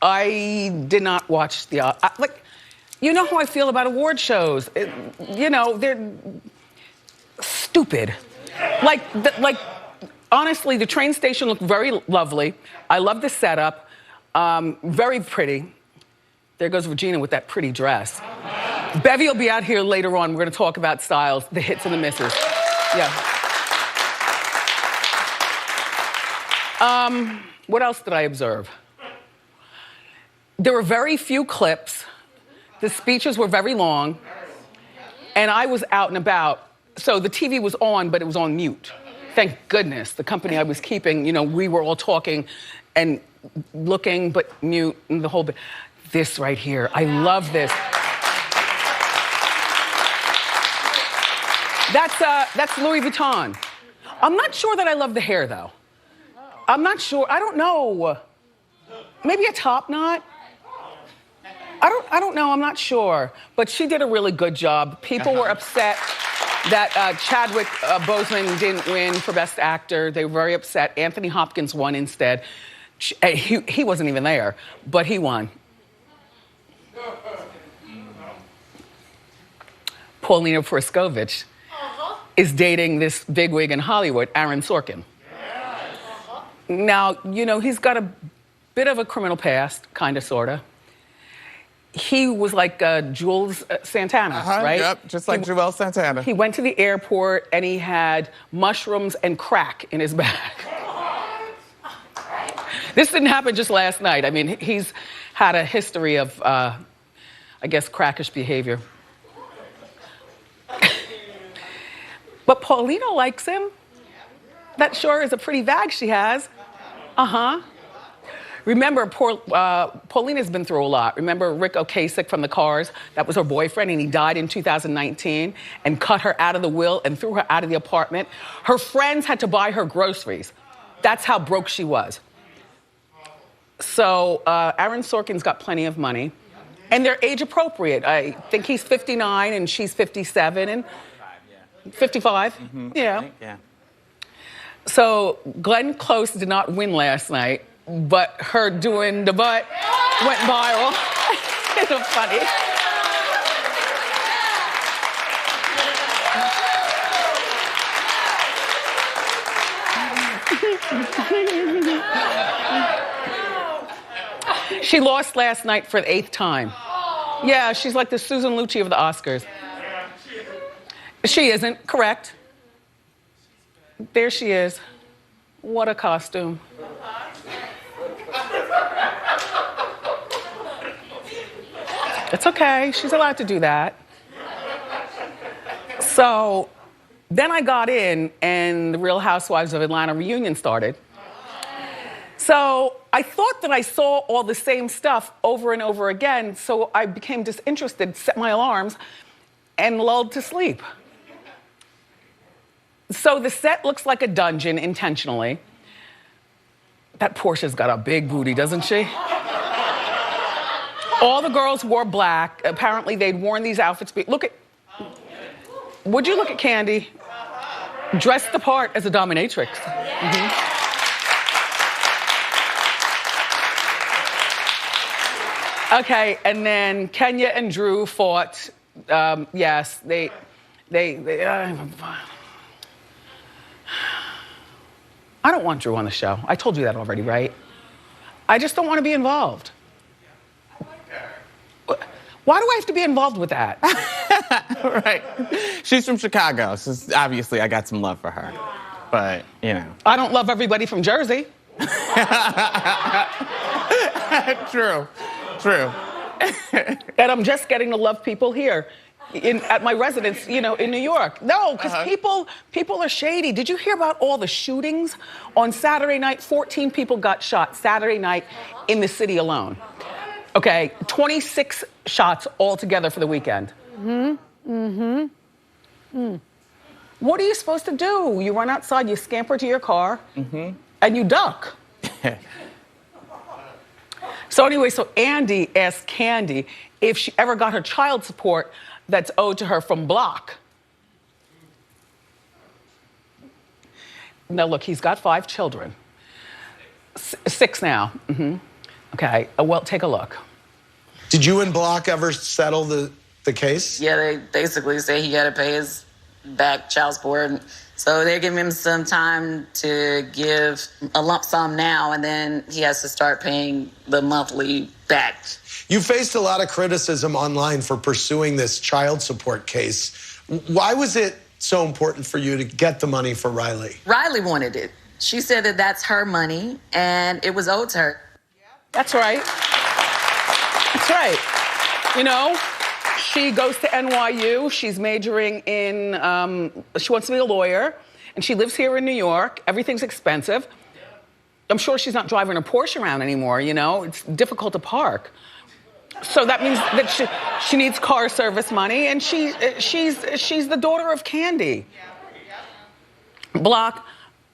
I did not watch the, like, you know how I feel about award shows. You know, they're stupid. Like, honestly, the train station looked very lovely. I love the setup, very pretty. There goes Regina with that pretty dress. Bevy will be out here later on. We're gonna talk about styles, the hits and the misses. Yeah. What else did I observe? There were very few clips. The speeches were very long. And I was out and about. So the TV was on, but it was on mute. Thank goodness. The company I was keeping, you know, we were all talking and looking, but mute and the whole bit. This right here, I love this. That's Louis Vuitton. I'm not sure that I love the hair though. I'm not sure, I don't know. Maybe a top knot? I don't know, I'm not sure. But she did a really good job. People were upset that Chadwick Boseman didn't win for Best Actor. They were very upset. Anthony Hopkins won instead. He wasn't even there, but he won. Paulina Porizkovich is dating this bigwig in Hollywood, Aaron Sorkin. Now, you know, he's got a bit of a criminal past, kinda, sorta. He was like Jules Santana, right? Yep, just like Jules Santana. He went to the airport and he had mushrooms and crack in his bag. This didn't happen just last night. I mean, he's had a history of, I guess, crackish behavior. But Paulina likes him. That sure is a pretty bag she has. Uh-huh. Remember, Paulina's been through a lot. Remember Rick Ocasek from the Cars? That was her boyfriend, and he died in 2019 and cut her out of the will and threw her out of the apartment. Her friends had to buy her groceries. That's how broke she was. So Aaron Sorkin's got plenty of money, and they're age appropriate. I think he's 59 and she's 57 and 55. Mm-hmm. Yeah. So Glenn Close did not win last night, but her doing the butt went viral. It's so funny. She lost last night for the 8th time. Yeah, she's like the Susan Lucci of the Oscars. She isn't, correct. There she is. What a costume. It's okay, she's allowed to do that. So then I got in and the Real Housewives of Atlanta reunion started. So I thought that I saw all the same stuff over and over again, so I became disinterested, set my alarms, and lulled to sleep. So the set looks like a dungeon intentionally. That Portia's got a big booty, doesn't she? All the girls wore black. Apparently they'd worn these outfits. Look at, would you look at Candy? Dressed the part as a dominatrix. Mm-hmm. Okay, and then Kenya and Drew fought. Yes, they I don't want Drew on the show. I told you that already, right? I just don't want to be involved. Why do I have to be involved with that? Right. She's from Chicago, so obviously I got some love for her. But, you know. I don't love everybody from Jersey. True. And I'm just getting to love people here at my residence, you know, in New York. No, because people are shady. Did you hear about all the shootings? On Saturday night, 14 people got shot Saturday night in the city alone. Okay, 26 shots altogether for the weekend. What are you supposed to do? You run outside, you scamper to your car, and you duck. So anyway, so Andy asked Candy if she ever got her child support that's owed to her from Block. Now look, he's got 5 children. 6 now. Okay, well, take a look. Did you and Block ever settle the case? Yeah, they basically say he got to pay his back child support. So they're giving him some time to give a lump sum now, and then he has to start paying the monthly back. You faced a lot of criticism online for pursuing this child support case. Why was it so important for you to get the money for Riley? Riley wanted it. She said that that's her money, and it was owed to her. That's right. That's right. You know, she goes to NYU. She's majoring in, she wants to be a lawyer, and she lives here in New York. Everything's expensive. I'm sure she's not driving a Porsche around anymore, you know? It's difficult to park. So that means that she needs car service money, and she's the daughter of Candy. Block,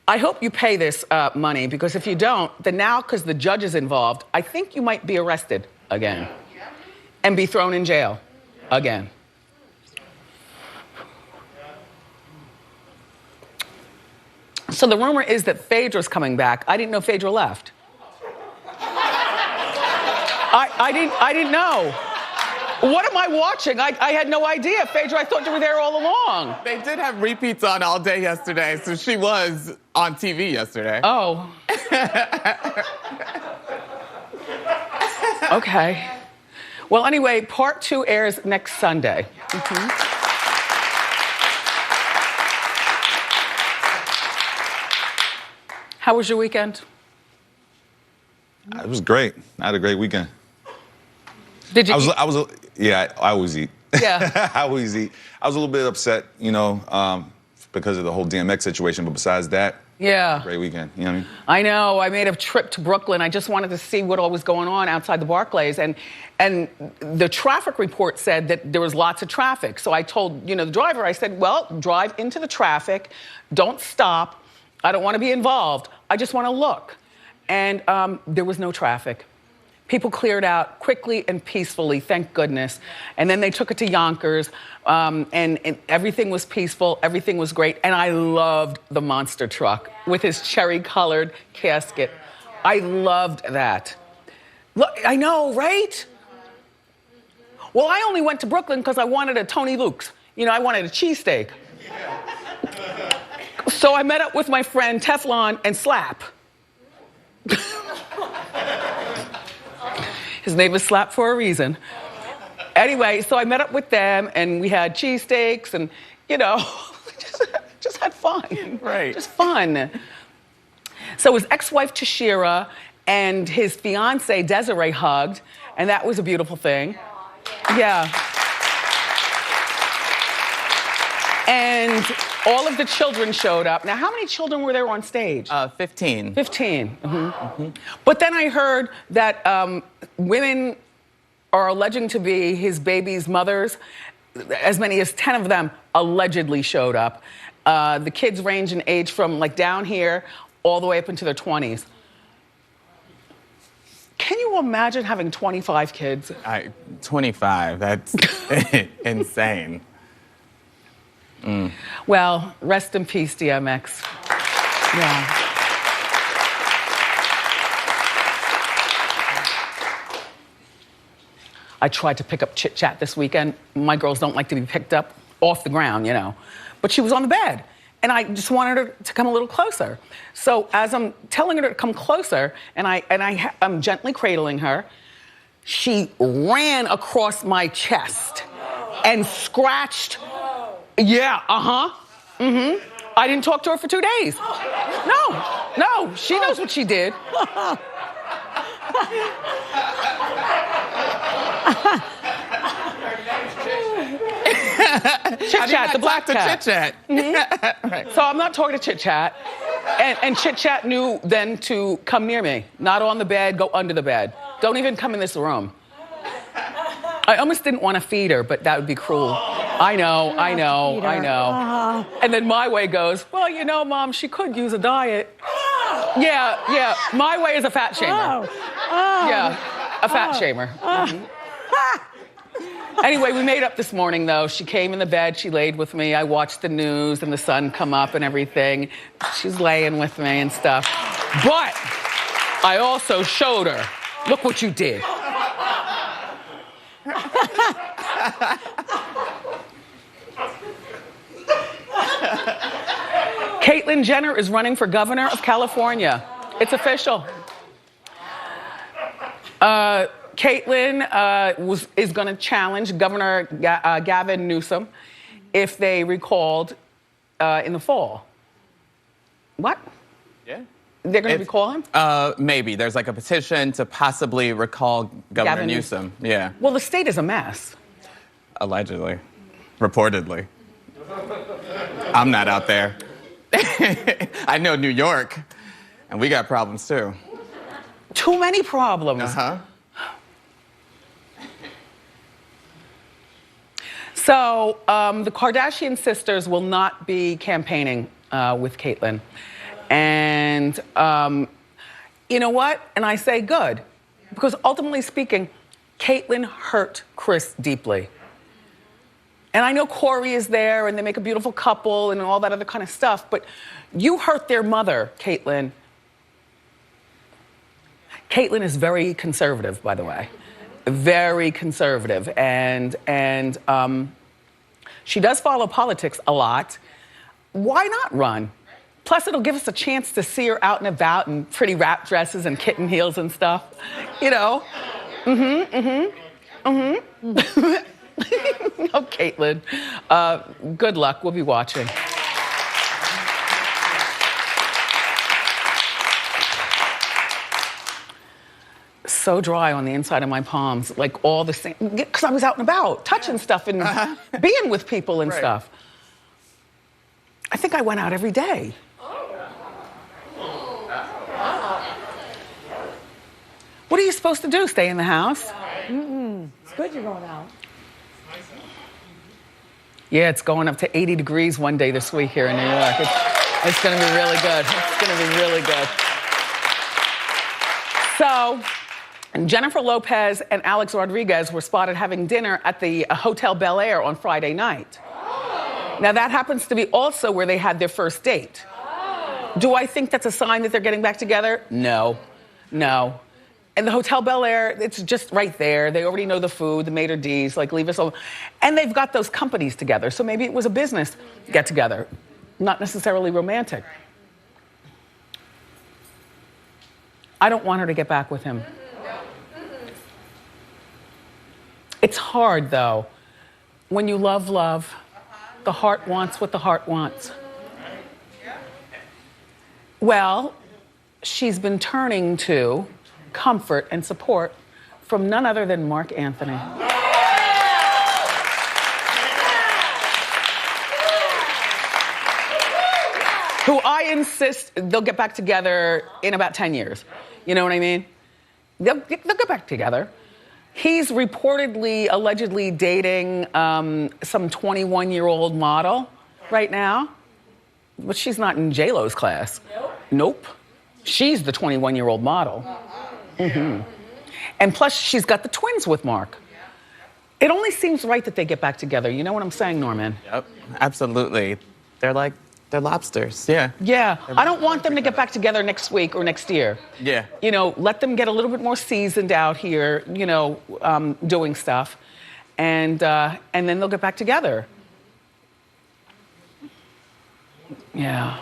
I hope you pay this money, because if you don't, then now, because the judge is involved, I think you might be arrested again and be thrown in jail again. So the rumor is that Phaedra's coming back. I didn't know Phaedra left. I didn't know. What am I watching? I had no idea. Phaedra, I thought you were there all along. They did have repeats on all day yesterday, so she was on TV yesterday. Oh. Okay. Well, anyway, part 2 airs next Sunday. How was your weekend? It was great. I had a great weekend. Did you eat? Yeah, I always eat. Yeah. I always eat. I was a little bit upset, you know, because of the whole DMX situation, but besides that, Yeah. great weekend, you know what I mean? I know, I made a trip to Brooklyn. I just wanted to see what all was going on outside the Barclays. And the traffic report said that there was lots of traffic. So I told, you know, the driver, I said, well, drive into the traffic, don't stop. I don't want to be involved. I just want to look. And there was no traffic. People cleared out quickly and peacefully, thank goodness. And then they took it to Yonkers, and everything was peaceful, everything was great. And I loved the monster truck with his cherry-colored casket. I loved that. Look, I know, right? Well, I only went to Brooklyn because I wanted a Tony Luke's. You know, I wanted a cheesesteak. So I met up with my friend Teflon and Slap. His name is Slap for a reason. Anyway, so I met up with them and we had cheesesteaks and, you know, just had fun. Right. Just fun. So his ex-wife Tashira and his fiance Desiree hugged, and that was a beautiful thing. Yeah. And all of the children showed up. Now, how many children were there on stage? 15. 15. But then I heard that women are alleging to be his baby's mothers. As many as 10 of them allegedly showed up. The kids range in age from like down here all the way up into their 20s. Can you imagine having 25 kids? 25, that's insane. Well, rest in peace, DMX. Yeah. I tried to pick up Chit Chat this weekend. My girls don't like to be picked up off the ground, you know. But she was on the bed, and I just wanted her to come a little closer. So as I'm telling her to come closer, and I'm gently cradling her, she ran across my chest and scratched. Yeah, I didn't talk to her for 2 days. No, she knows what she did. Chit Chat, the black cat. Chit Chat. Right. So I'm not talking to Chit Chat. And Chit Chat knew then to come near me. Not on the bed, go under the bed. Don't even come in this room. I almost didn't want to feed her, but that would be cruel. I know. And then My Way goes, well, you know, Mom, she could use a diet. Yeah, My Way is a fat shamer. Yeah, a fat shamer. Anyway, we made up this morning, though. She came in the bed, she laid with me. I watched the news and the sun come up and everything. She's laying with me and stuff. But I also showed her Look what you did. Caitlyn Jenner is running for governor of California. It's official. Caitlyn is going to challenge Governor Gavin Newsom if they recalled in the fall. What? Yeah. They're going to recall him? Maybe. There's like a petition to possibly recall Governor Gavin Newsom. Yeah. Well, the state is a mess. Allegedly. Reportedly. I'm not out there. I know New York, and we got problems too. Too many problems. Uh-huh. So the Kardashian sisters will not be campaigning with Caitlyn. And you know what? And I say good. Because ultimately speaking, Caitlyn hurt Kris deeply. And I know Corey is there and they make a beautiful couple and all that other kind of stuff, but you hurt their mother, Caitlyn. Caitlyn is very conservative, by the way. Very conservative. And she does follow politics a lot. Why not run? Plus, it'll give us a chance to see her out and about in pretty wrap dresses and kitten heels and stuff. You know? Oh, Caitlyn. Good luck. We'll be watching. So dry on the inside of my palms, like all the same, because I was out and about, touching stuff and being with people and stuff. I think I went out every day. What are you supposed to do? Stay in the house? It's good you're going out. Yeah, it's going up to 80 degrees one day this week here in New York. It's going to be really good. It's going to be really good. So, Jennifer Lopez and Alex Rodriguez were spotted having dinner at the Hotel Bel Air on Friday night. Now, that happens to be also where they had their first date. Do I think that's a sign that they're getting back together? No. No. And the Hotel Bel Air, it's just right there. They already know the food, the maitre d's, like leave us alone. And they've got those companies together. So maybe it was a business get together, not necessarily romantic. I don't want her to get back with him. It's hard though. When you love, love, the heart wants what the heart wants. Well, she's been turning to comfort and support from none other than Mark Anthony. Who I insist they'll get back together in about 10 years. You know what I mean? They'll get back together. He's reportedly, allegedly dating some 21-year-old model right now. But she's not in J-Lo's class. Nope. She's the 21-year-old model. And plus, she's got the twins with Mark. It only seems right that they get back together. You know what I'm saying, Norman? Yep, absolutely. They're lobsters, yeah. Yeah, I don't want them to get back together next week or next year. Yeah. You know, let them get a little bit more seasoned out here, you know, doing stuff. And then they'll get back together. Yeah.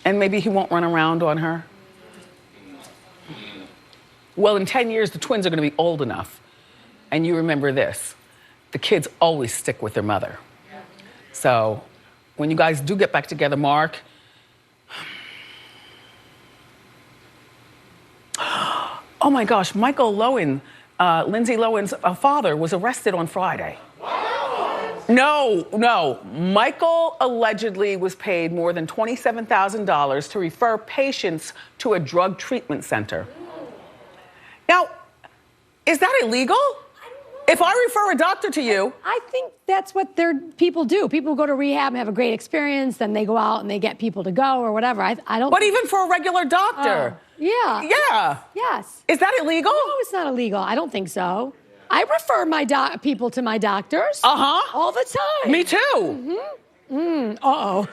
And maybe he won't run around on her. Well, in 10 years, the twins are gonna be old enough. And you remember this, the kids always stick with their mother. So when you guys do get back together, Mark, oh my gosh, Michael Lowen, Lindsay Lohan's father was arrested on Friday. No. Michael allegedly was paid more than $27,000 to refer patients to a drug treatment center. Now, is that illegal? If I refer a doctor to you. I think that's what people do. People go to rehab and have a great experience, then they go out and they get people to go or whatever. I don't. But even for a regular doctor. Yeah. Yeah. Yes. Is that illegal? No, it's not illegal. I don't think so. I refer my people to my doctors. Uh-huh. All the time. Me too. Uh-oh.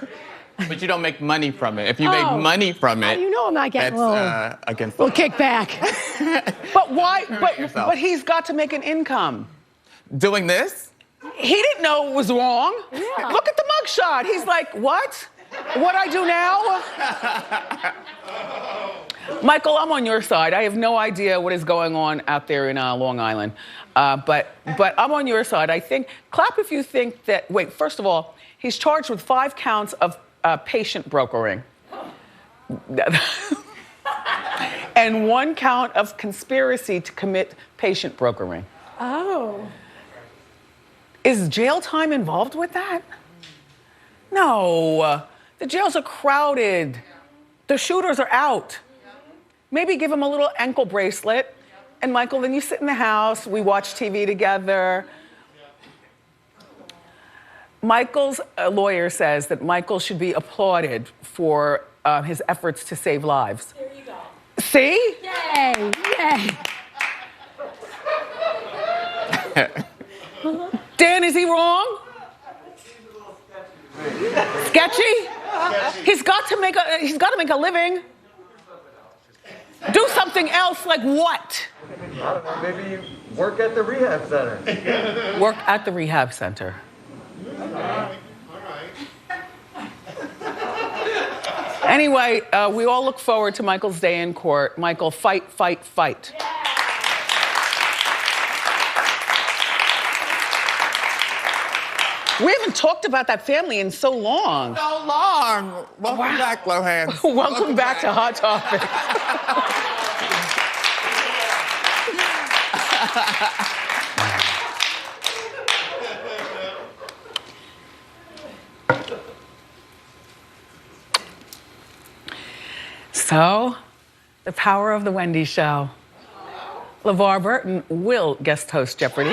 But you don't make money from it. If you make Oh. money from it, You know I'm not getting that's against the little kickback. But why? yourself. But he's got to make an income. Doing this? He didn't know it was wrong. Yeah. Look at the mugshot. He's like, what? What I do now? Michael, I'm on your side. I have no idea what is going on out there in Long Island. But I'm on your side. I think, clap if you think that, wait, first of all, he's charged with 5 counts of patient brokering. And 1 count of conspiracy to commit patient brokering. Oh. Is jail time involved with that? No. The jails are crowded. The shooters are out. Maybe give him a little ankle bracelet. And Michael, then you sit in the house, we watch TV together. Michael's lawyer says that Michael should be applauded for his efforts to save lives. There you go. See? Yay, yay. Dan, is he wrong? Sketchy? He's got to make a living. Do something else, like what? I don't know, maybe you work at the rehab center. Work at the rehab center. Anyway, we all look forward to Michael's day in court. Michael, fight, fight, fight. We haven't talked about that family in so long. So long. Welcome back, Lohan. Welcome back to Hot Topics. So, the power of the Wendy show. LeVar Burton will guest host Jeopardy.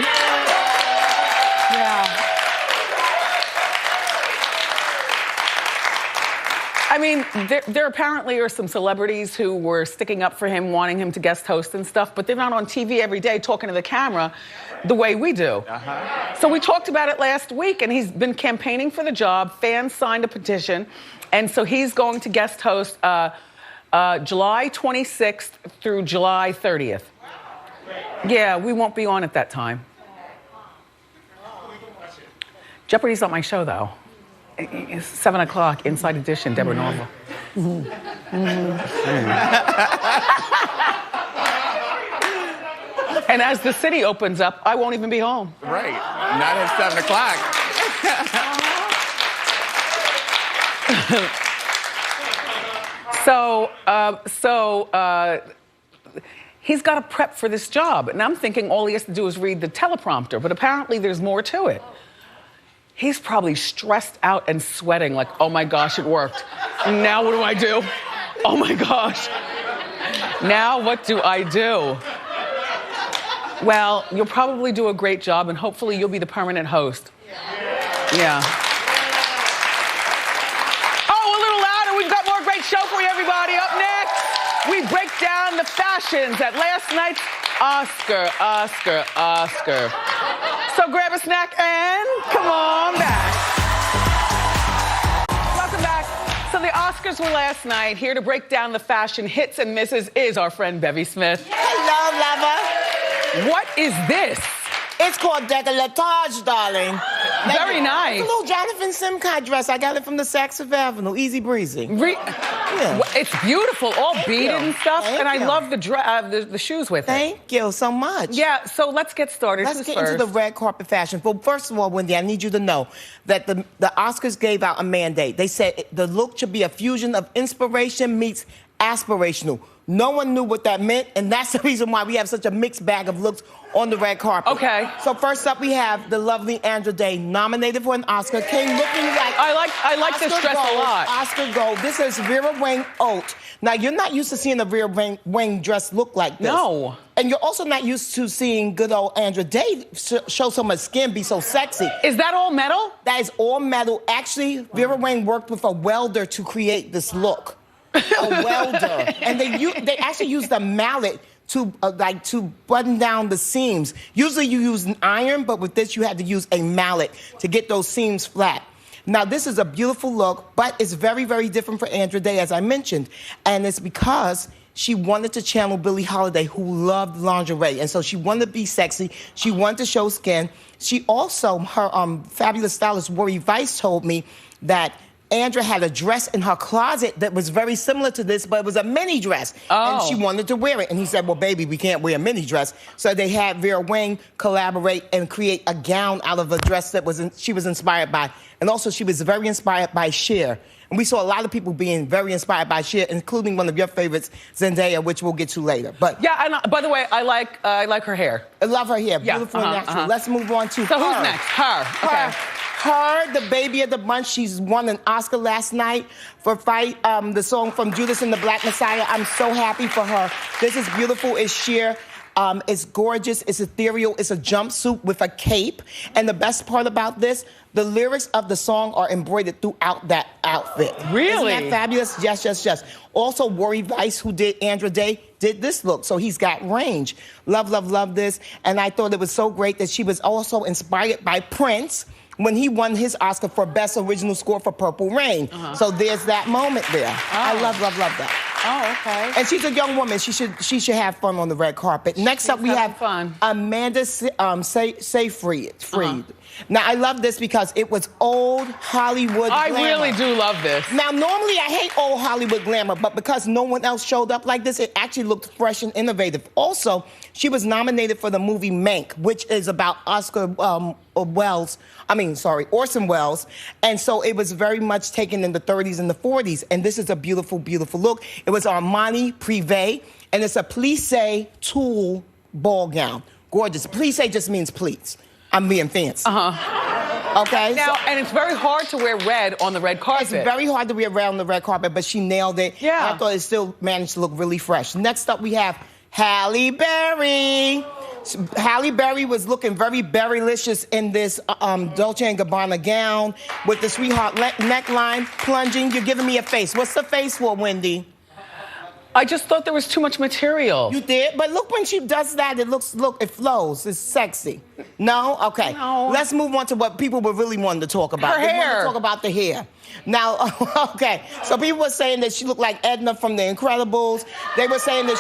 Yeah. I mean, there apparently are some celebrities who were sticking up for him, wanting him to guest host and stuff, but they're not on TV every day talking to the camera the way we do. So we talked about it last week, and he's been campaigning for the job. Fans signed a petition, and so he's going to guest host July 26th through July 30th. Yeah, we won't be on at that time. Jeopardy's not my show, though. It's 7 o'clock, Inside Edition, Deborah Norville. And as the city opens up, I won't even be home. Right. Not at 7 o'clock. He's got to prep for this job. And I'm thinking all he has to do is read the teleprompter, but apparently there's more to it. He's probably stressed out and sweating like, oh my gosh, it worked. Now what do I do? Oh my gosh. Now what do I do? Well, you'll probably do a great job and hopefully you'll be the permanent host. Yeah. Oh, a little louder. We've got more great show for you, everybody. Up next, we break down the fashions at last night's Oscar. So grab a snack and come on back. Welcome back. So the Oscars were last night. Here to break down the fashion hits and misses is our friend Bevy Smith. Hello, lover. What is this? It's called décolletage, darling. Very nice. It's a little Jonathan Simcott dress. I got it from the Saks Fifth Avenue. Easy breezy. Yeah. It's beautiful, all beaded and stuff. Thank and I you. love the shoes with it. Thank you so much. Yeah, so let's get started. Let's Who's get first? into the red carpet fashion. Well, first of all, Wendy, I need you to know that the Oscars gave out a mandate. They said the look should be a fusion of inspiration meets aspirational. No one knew what that meant, and that's the reason why we have such a mixed bag of looks on the red carpet. Okay. So first up, we have the lovely Andra Day, nominated for an Oscar, came looking like I like this Oscar dress a Gold, lot. Oscar Gold. This is Vera Wang Oat. Now, you're not used to seeing a Vera Wang dress look like this. No. And you're also not used to seeing good old Andra Day show so much skin, be so sexy. Is that all metal? That is all metal. Actually, Vera Wang worked with a welder to create this look. A welder. And they actually used a mallet to button down the seams. Usually you use an iron, but with this you had to use a mallet to get those seams flat. Now, this is a beautiful look, but it's very, very different for Andra Day, as I mentioned. And it's because she wanted to channel Billie Holiday, who loved lingerie. And so she wanted to be sexy. She wanted to show skin. She also, her fabulous stylist, Worry Vice, told me that Andra had a dress in her closet that was very similar to this, but it was a mini dress. And she wanted to wear it. And he said, well, baby, we can't wear a mini dress. So they had Vera Wang collaborate and create a gown out of a dress that she was inspired by. And also, she was very inspired by Cher. And we saw a lot of people being very inspired by Cher, including one of your favorites, Zendaya, which we'll get to later. But yeah, and by the way, I like her hair. I love her hair. Beautiful and natural. Let's move on to her. So who's next? Her. Okay. Her, the baby of the bunch. She's won an Oscar last night for Fight, the song from Judas and the Black Messiah. I'm so happy for her. This is beautiful. It's sheer. It's gorgeous. It's ethereal. It's a jumpsuit with a cape. And the best part about this, the lyrics of the song are embroidered throughout that outfit. Really? Isn't that fabulous? Yes, yes, yes. Also, Worry Vice, who did Andra Day, did this look. So he's got range. Love, love, love this. And I thought it was so great that she was also inspired by Prince when he won his Oscar for Best Original Score for Purple Rain. So there's that moment there. I love, love, love that. Oh, okay. And she's a young woman. She should have fun on the red carpet. Next up, we have Amanda Seyfried. Now, I love this because it was old Hollywood glamour. I really do love this. Now, normally I hate old Hollywood glamour, but because no one else showed up like this, it actually looked fresh and innovative. Also, she was nominated for the movie Mank, which is about Orson Welles. And so it was very much taken in the 30s and the 40s. And this is a beautiful, beautiful look. It was Armani Privé, and it's a plissé tulle ball gown. Gorgeous. Plissé just means pleats. I'm being fancy. Okay? Now, and it's very hard to wear red on the red carpet. It's very hard to wear red on the red carpet, but she nailed it. Yeah. I thought it still managed to look really fresh. Next up, we have Halle Berry. Halle Berry was looking very Berrylicious in this Dolce & Gabbana gown with the sweetheart neckline, plunging. You're giving me a face. What's the face for, Wendy? I just thought there was too much material. You did? But look, when she does that, it flows. It's sexy. No? Okay. No. Let's move on to what people were really wanting to talk about. Her They hair. wanted to talk about the hair. Now, okay. So people were saying that she looked like Edna from The Incredibles. They were saying that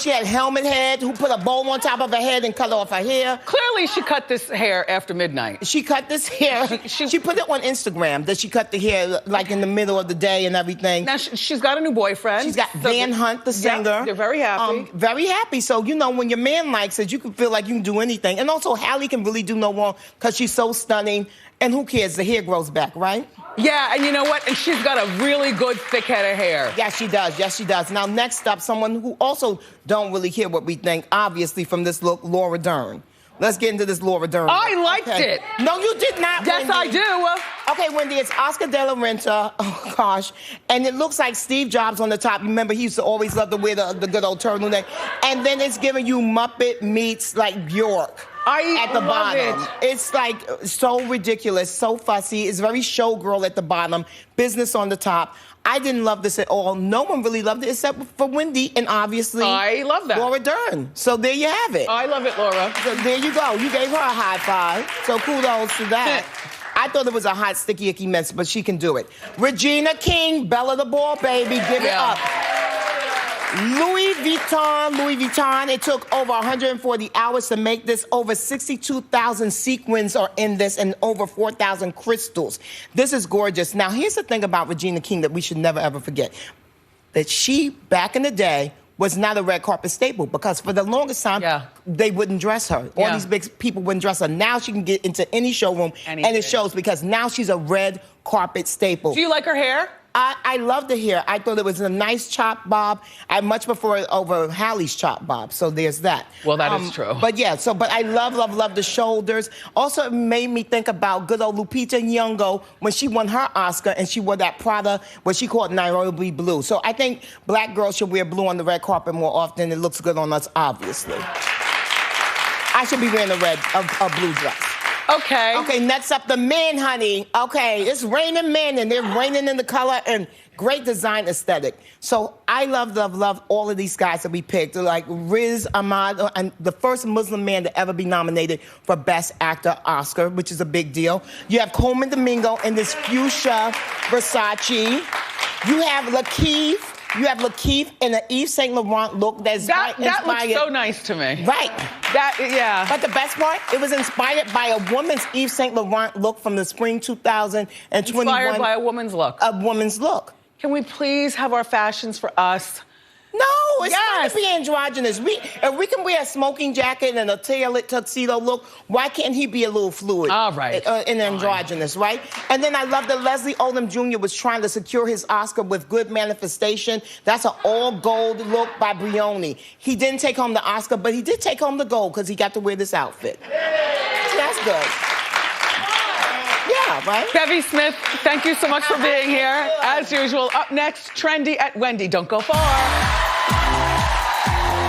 she had helmet head, who put a bow on top of her head and cut off her hair. Clearly, she cut this hair after midnight. She cut this hair. She put it on Instagram that she cut the hair like in the middle of the day and everything. Now, she's got a new boyfriend. She's got Van Hunt, the singer. Yeah, they're very happy. Very happy. So, you know, when your man likes it, you can feel like you can do anything. And also, Halle can really do no wrong because she's so stunning. And who cares? The hair grows back, right? Yeah, and you know what? And she's got a really good thick head of hair. Yes, she does. Yes, she does. Now, next up, someone who also don't really hear what we think, obviously, from this look, Laura Dern. Let's get into this Laura Dern. I liked it. No, you did not, Yes, Wendy. I do. Okay, Wendy, it's Oscar de la Renta. Oh, gosh. And it looks like Steve Jobs on the top. Remember, he used to always love to wear the good old turtleneck. And then it's giving you Muppet meets, like, Bjork. At the bottom. It's like so ridiculous, so fussy. It's very showgirl at the bottom, business on the top. I didn't love this at all. No one really loved it except for Wendy and obviously I love that. Laura Dern. So there you have it. I love it, Laura. So there you go. You gave her a high five. So kudos to that. I thought it was a hot, sticky, icky mess, but she can do it. Regina King, Bella the Ball, baby. Give it up. Louis Vuitton, it took over 140 hours to make this. Over 62,000 sequins are in this and over 4,000 crystals. This is gorgeous. Now, here's the thing about Regina King that we should never, ever forget. That she, back in the day, was not a red carpet staple because for the longest time, they wouldn't dress her. All these big people wouldn't dress her. Now she can get into any showroom and it shows because now she's a red carpet staple. Do you like her hair? I love the hair. I thought it was a nice chop bob. I much prefer it over Halle's chop bob. So there's that. Well, that is true. But yeah, but I love the shoulders. Also, it made me think about good old Lupita Nyong'o when she won her Oscar and she wore that Prada, what she called Nairobi blue. So I think black girls should wear blue on the red carpet more often. It looks good on us, obviously. I should be wearing a blue dress. Okay. Okay, next up, the men, honey. Okay, it's raining men, and they're raining in the color and great design aesthetic. So I love all of these guys that we picked. Like Riz Ahmed, and the first Muslim man to ever be nominated for Best Actor Oscar, which is a big deal. You have Coleman Domingo in this fuchsia Versace. You have Lakeith. You have Lakeith in an Yves Saint Laurent look that looks so nice to me. Right. Yeah. But the best part, it was inspired by a woman's Yves Saint Laurent look from the spring 2021. Inspired by a woman's look. A woman's look. Can we please have our fashions for us? No, it's fun to be androgynous. If we can wear a smoking jacket and a tailored tuxedo look, why can't he be a little fluid? All right. And androgynous, right? And then I love that Leslie Odom Jr. was trying to secure his Oscar with Good Manifestation. That's an all-gold look by Brioni. He didn't take home the Oscar, but he did take home the gold because he got to wear this outfit. That's good. Yeah, right? Bevy Smith, thank you so much for being here. As usual, up next, Trendy at Wendy. Don't go far.